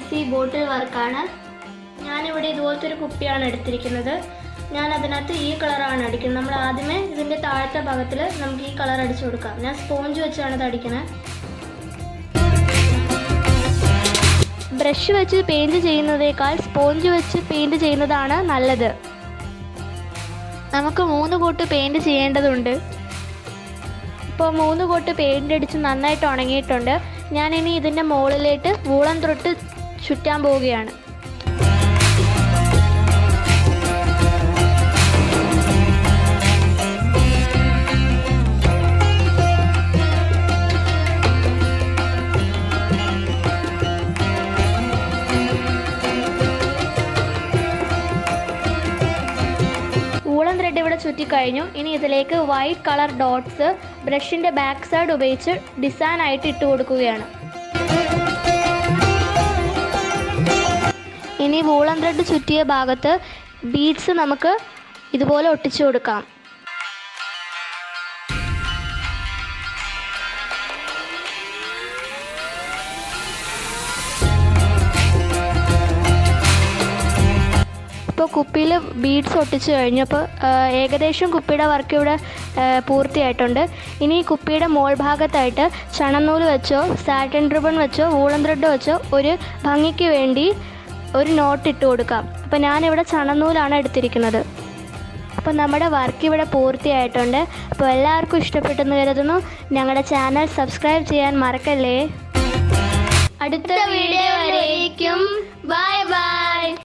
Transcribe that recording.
Easy ബോട്ടിൽ വർക്കാണ്. ഞാനിവിടെ ഇതുപോലത്തെ ഒരു കുപ്പിയാണ് എടുത്തിരിക്കുന്നത്. ഞാൻ അതിനകത്ത് ഈ കളറാണ് അടിക്കുന്നത്. നമ്മൾ ആദ്യമേ ഇതിൻ്റെ താഴത്തെ ഭാഗത്തിൽ നമുക്ക് ഈ കളർ അടിച്ചു കൊടുക്കാം. ഞാൻ സ്പോഞ്ച് വെച്ചാണ് ഇത് അടിക്കുന്നത്. ബ്രഷ് വെച്ച് പെയിൻറ് ചെയ്യുന്നതേക്കാൾ സ്പോഞ്ച് വെച്ച് പെയിൻറ് ചെയ്യുന്നതാണ് നല്ലത്. നമുക്ക് 3 കോട്ട് പെയിൻറ് ചെയ്യേണ്ടതുണ്ട്. ഇപ്പോൾ 3 കോട്ട് പെയിൻറ് അടിച്ച് നന്നായിട്ട് ഉണങ്ങിയിട്ടുണ്ട്. ഞാനിനി ഇതിൻ്റെ മുകളിലേക്ക് വൂളൻ ത്രെഡ് ചുറ്റാൻ പോവുകയാണ്. വൂളൻ ത്രെഡ് ഇവിടെ ചുറ്റിക്കഴിഞ്ഞു. ഇനി ഇതിലേക്ക് വൈറ്റ് കളർ ഡോട്ട്സ് ബ്രഷിൻ്റെ ബാക്ക് സൈഡ് ഉപയോഗിച്ച് ഡിസൈൻ ആയിട്ട് ഇട്ട് കൊടുക്കുകയാണ്. ഇനി വൂളൻ ത്രെഡ് ചുറ്റിയ ഭാഗത്ത് ബീഡ്സ് നമുക്ക് ഇതുപോലെ ഒട്ടിച്ചു കൊടുക്കാം. ഇപ്പോൾ കുപ്പിയിൽ ബീഡ്സ് ഒട്ടിച്ച് കഴിഞ്ഞപ്പോൾ ഏകദേശം കുപ്പിയുടെ വർക്ക് ഇവിടെ പൂർത്തിയായിട്ടുണ്ട്. ഇനി കുപ്പിയുടെ മോൾ ഭാഗത്തായിട്ട് ചണനൂല് വെച്ചോ സാറ്റിൻ റിബൺ വെച്ചോ വൂളൻ ത്രെഡ് വെച്ചോ ഒരു ഭംഗിക്ക് വേണ്ടി ഒരു നോട്ട് ഇട്ട് കൊടുക്കാം. അപ്പോൾ ഞാനിവിടെ ചണനൂലാണ് എടുത്തിരിക്കുന്നത്. അപ്പോൾ നമ്മുടെ വർക്ക് ഇവിടെ പൂർത്തിയായിട്ടുണ്ട്. അപ്പോൾ എല്ലാവർക്കും ഇഷ്ടപ്പെട്ടെന്ന് കരുതുന്നു. ഞങ്ങളുടെ ചാനൽ സബ്സ്ക്രൈബ് ചെയ്യാൻ മറക്കല്ലേ. അടുത്ത വീഡിയോ വരേക്കും ബൈ ബൈ.